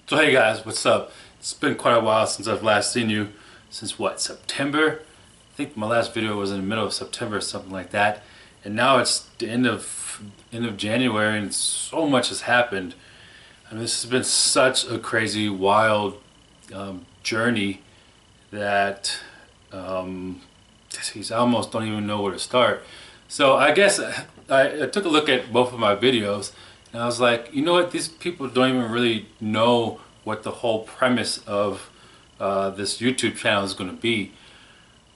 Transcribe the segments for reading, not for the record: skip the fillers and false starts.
So hey guys, what's up? It's been quite a while since I've last seen you. Since what, September? I think my last video was in the middle of September or something like that. And now it's the end of January and so much has happened. I mean, this has been such a crazy, wild journey that geez, I almost don't even know where to start. So I guess I took a look at both of my videos and I was like, you know what, these people don't even really know what the whole premise of this YouTube channel is going to be.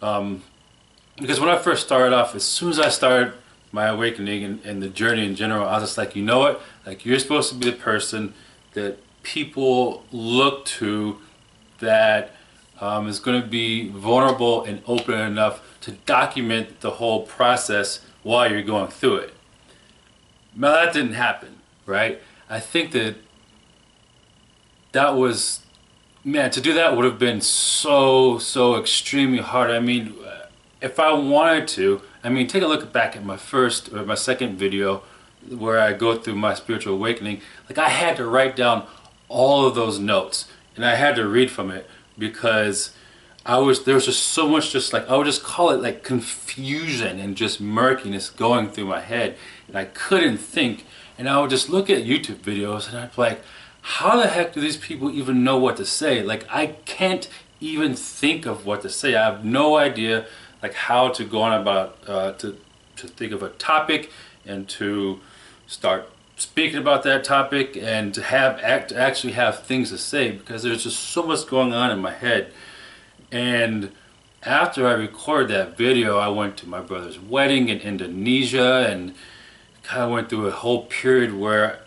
Because when I first started off, as soon as I started my awakening and the journey in general, I was just like, you know what, like you're supposed to be the person that people look to that is going to be vulnerable and open enough to document the whole process while you're going through it. Now that didn't happen, right? I think that was, man, to do that would have been so extremely hard. I mean, if I wanted to, I mean, take a look back at my first or my second video where I go through my spiritual awakening. Like, I had to write down all of those notes and I had to read from it because there was just so much, just like, I would just call it like confusion and just murkiness going through my head, and I couldn't think. And I would just look at YouTube videos and I'd be like, how the heck do these people even know what to say? Like, I can't even think of what to say. I have no idea like how to go on about to think of a topic and to start speaking about that topic and to actually have things to say, because there's just so much going on in my head. And after I recorded that video, I went to my brother's wedding in Indonesia and kind of went through a whole period where,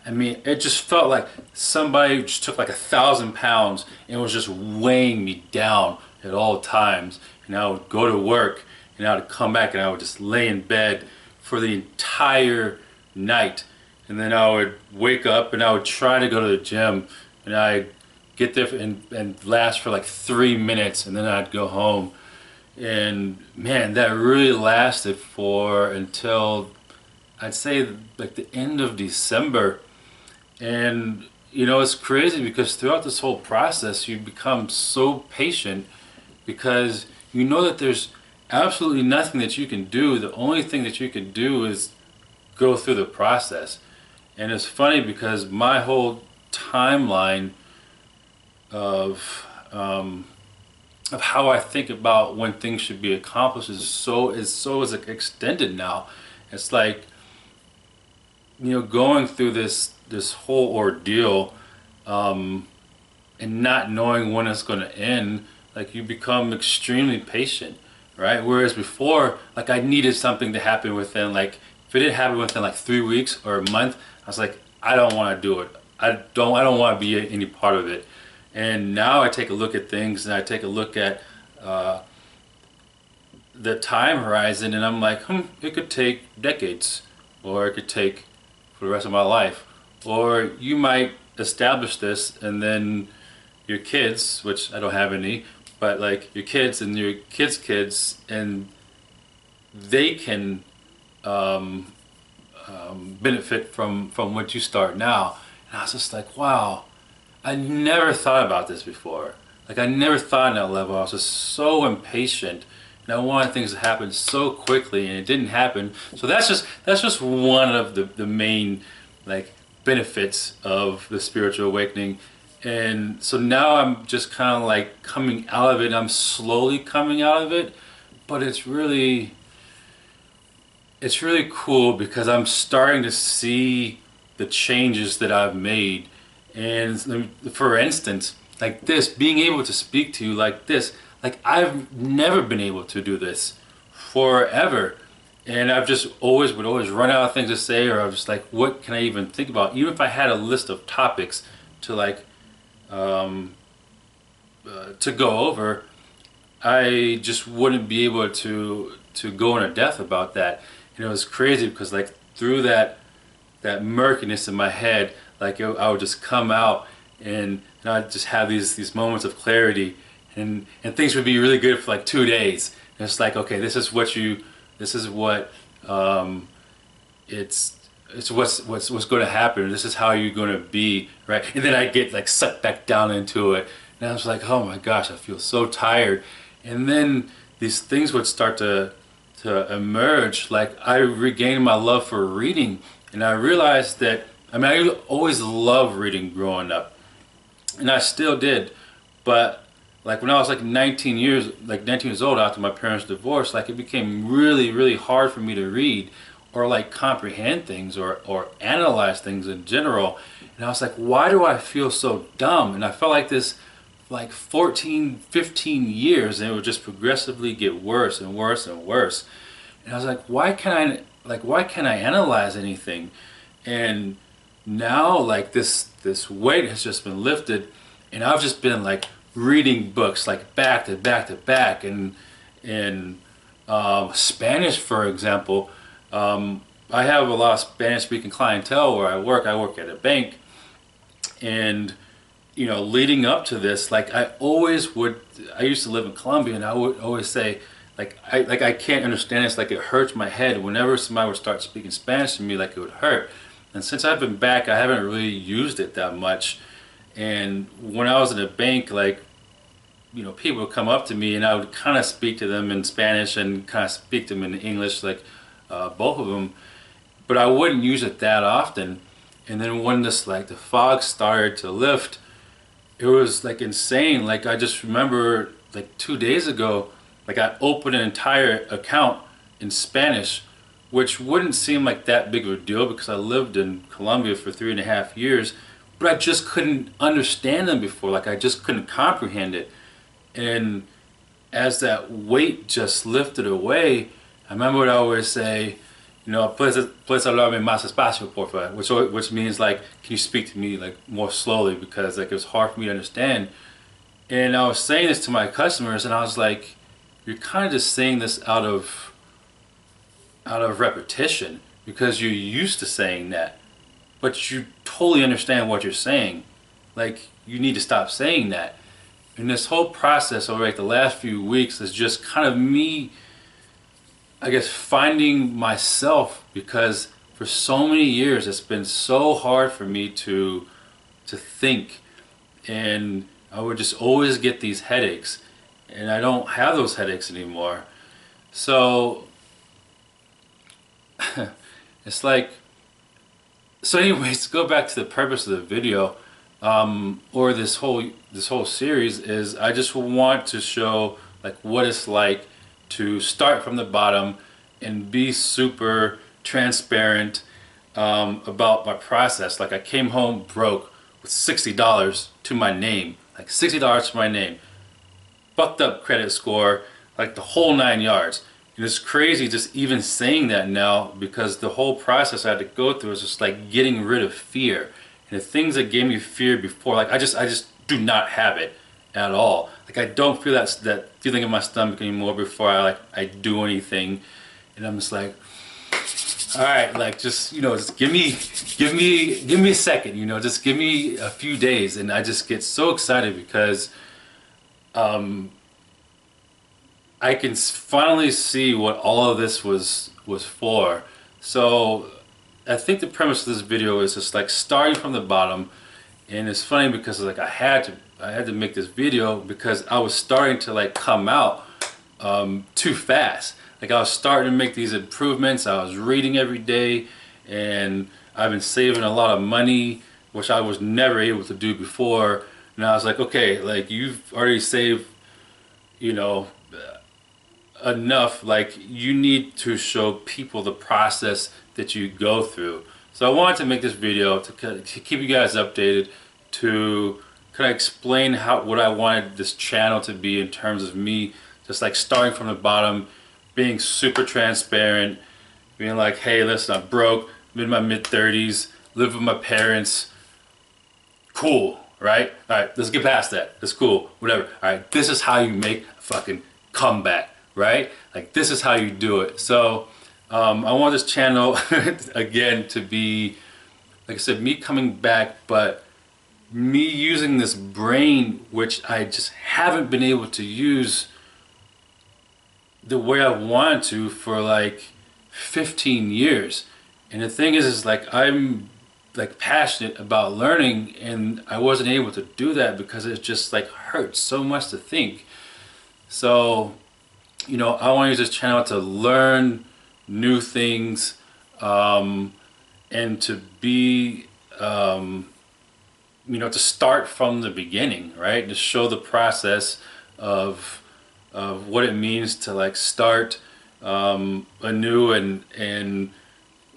I mean, it just felt like somebody just took like 1,000 pounds and was just weighing me down at all times. And I would go to work and I would come back and I would just lay in bed for the entire night. And then I would wake up and I would try to go to the gym and I'd get there and last for like 3 minutes and then I'd go home. And man, that really lasted for until I'd say like the end of December. And you know, it's crazy because throughout this whole process you become so patient because you know that there's absolutely nothing that you can do. The only thing that you can do is go through the process. And it's funny because my whole timeline of how I think about when things should be accomplished is extended now. It's like, you know, going through this whole ordeal and not knowing when it's going to end, like you become extremely patient, right? Whereas before, like I needed something to happen within, like if it didn't happen within like 3 weeks or a month, I was like, I don't want to do it. I don't want to be any part of it. And now I take a look at things and I take a look at the time horizon and I'm like, it could take decades, or it could take for the rest of my life. Or you might establish this and then your kids, which I don't have any, but like your kids and your kids' kids, and they can benefit from what you start now. And I was just like, wow, I never thought about this before. Like I never thought on that level. I was just so impatient and I wanted things to happen so quickly, and it didn't happen. So that's just one of the main like benefits of the spiritual awakening. And so now I'm just kind of like coming out of it. I'm slowly coming out of it, but it's really cool because I'm starting to see the changes that I've made. And for instance, like this, being able to speak to you like this, like I've never been able to do this forever. And I've just would always run out of things to say, or I was like, what can I even think about? Even if I had a list of topics to like to go over, I just wouldn't be able to go into depth about that. And it was crazy because like through that murkiness in my head, like I would just come out and I'd just have these moments of clarity, and things would be really good for like 2 days. And it's like, okay, this is what it's it's what's going to happen. This is how you're going to be, right? And then I get like sucked back down into it, and I was like, oh my gosh, I feel so tired. And then these things would start to emerge. Like I regained my love for reading, and I realized that I mean I always loved reading growing up, and I still did, but like when I was like 19 years old after my parents' divorce, like it became really hard for me to read or like comprehend things or analyze things in general. And I was like, why do I feel so dumb? And I felt like this like 14, 15 years, and it would just progressively get worse and worse and worse. And I was like, why can't I analyze anything? And now like this weight has just been lifted, and I've just been like reading books like back to back to back. And in Spanish, for example, I have a lot of Spanish speaking clientele where I work. I work at a bank, and you know, leading up to this, like I used to live in Colombia, and I would always say, I can't understand this, like it hurts my head whenever somebody would start speaking Spanish to me, like it would hurt. And since I've been back, I haven't really used it that much. And when I was in a bank, like, you know, people would come up to me and I would kind of speak to them in Spanish and kind of speak to them in English, like both of them, but I wouldn't use it that often. And then when this, like the fog started to lift, it was like insane. Like I just remember like 2 days ago, like I opened an entire account in Spanish, which wouldn't seem like that big of a deal because I lived in Colombia for 3.5 years, but I just couldn't understand them before. Like I just couldn't comprehend it. And as that weight just lifted away, I remember what I always say, you know, puedes hablarme más despacio, por favor, which means like, can you speak to me like more slowly, because like it was hard for me to understand. And I was saying this to my customers, and I was like, you're kind of just saying this out of repetition because you're used to saying that, but you totally understand what you're saying. Like you need to stop saying that. And this whole process over like the last few weeks is just kind of me, I guess, finding myself, because for so many years it's been so hard for me to think, and I would just always get these headaches, and I don't have those headaches anymore. So it's like, so anyways, to go back to the purpose of the video, or this whole series, is I just want to show like what it's like to start from the bottom and be super transparent about my process. Like I came home broke with $60 to my name, like $60 to my name, fucked up credit score, like the whole 9 yards. And it's crazy just even saying that now, because the whole process I had to go through is just like getting rid of fear. And the things that gave me fear before, like I just do not have it at all. Like I don't feel that feeling in my stomach anymore before I do anything. And I'm just like, all right, like just, you know, just give me a second, you know, just give me a few days. And I just get so excited because I can finally see what all of this was for. So I think the premise of this video is just like starting from the bottom. And it's funny because like I had to make this video because I was starting to like come out too fast. Like I was starting to make these improvements. I was reading every day, and I've been saving a lot of money, which I was never able to do before. And I was like, okay, like you've already saved, you know, enough. Like you need to show people the process that you go through. So I wanted to make this video to keep you guys updated, to kind of explain what I wanted this channel to be in terms of me just like starting from the bottom, being super transparent, being like, hey, listen, I'm broke, I'm in my mid-30s, live with my parents, cool, right? All right, let's get past that. That's cool, whatever. All right, this is how you make a fucking comeback, right? Like this is how you do it. So I want this channel again to be, like I said, me coming back, but me using this brain, which I just haven't been able to use the way I wanted to for like 15 years. And the thing is like I'm like passionate about learning, and I wasn't able to do that because it just like hurts so much to think. So, you know, I want to use this channel to learn new things, and to be, you know, to start from the beginning, right? To show the process of what it means to like start anew, and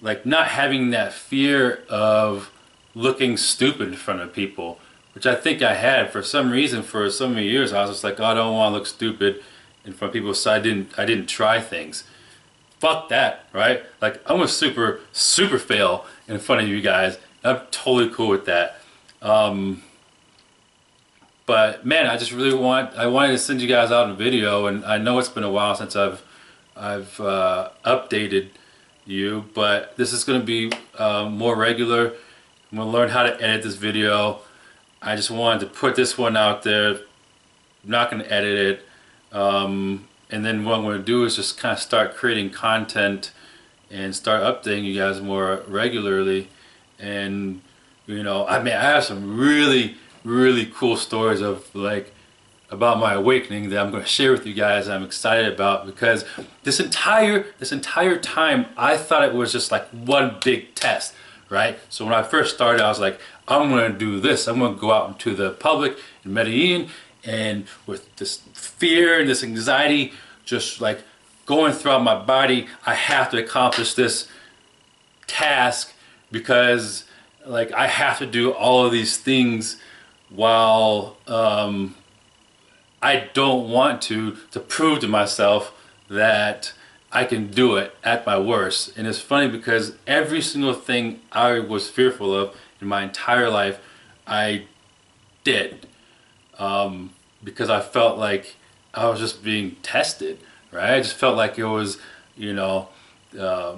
like not having that fear of looking stupid in front of people, which I think I had for some reason for so many years. I was just like, oh, I don't want to look stupid in front of people, so I didn't try things. Fuck that, right? Like I'm a super fail in front of you guys. I'm totally cool with that. But man, I just really I wanted to send you guys out a video, and I know it's been a while since I've updated you, but this is going to be more regular. I'm going to learn how to edit this video. I just wanted to put this one out there. I'm not going to edit it. And then what I'm going to do is just kind of start creating content and start updating you guys more regularly. And you know, I mean, I have some really cool stories of like about my awakening that I'm going to share with you guys. I'm excited about, because this entire time I thought it was just like one big test, right? So when I first started, I was like, I'm going to do this. I'm going to go out into the public in Medellin, and with this fear and this anxiety just like going throughout my body, I have to accomplish this task, because like I have to do all of these things while I don't want to prove to myself that I can do it at my worst. And it's funny because every single thing I was fearful of in my entire life, I did, because I felt like I was just being tested, right? I just felt like it was, you know, I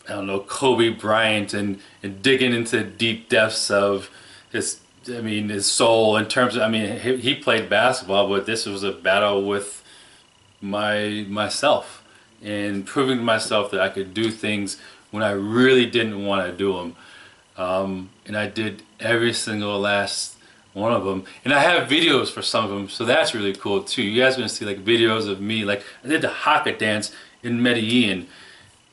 don't know, Kobe Bryant, and digging into the deep depths of his, I mean, his soul in terms of, I mean, he played basketball, but this was a battle with myself, and proving to myself that I could do things when I really didn't want to do them. And I did every single last one of them, and I have videos for some of them, so that's really cool too. You guys are gonna see like videos of me, like I did the haka dance in Medellin,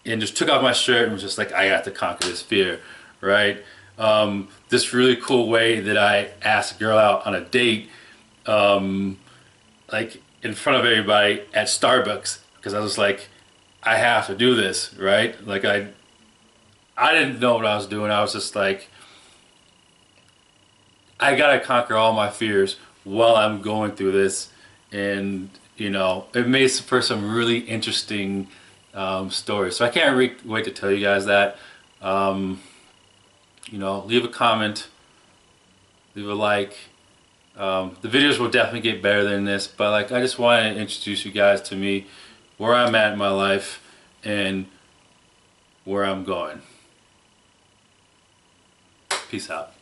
and just took off my shirt and was just like, I got to conquer this fear, right? This really cool way that I asked a girl out on a date, like in front of everybody at Starbucks, because I was like, I have to do this, right? Like I didn't know what I was doing. I was just like, I gotta conquer all my fears while I'm going through this. And you know, it made for some really interesting stories. So I can't wait to tell you guys that. You know, leave a comment, leave a like. The videos will definitely get better than this, but like I just want to introduce you guys to me, where I'm at in my life, and where I'm going. Peace out.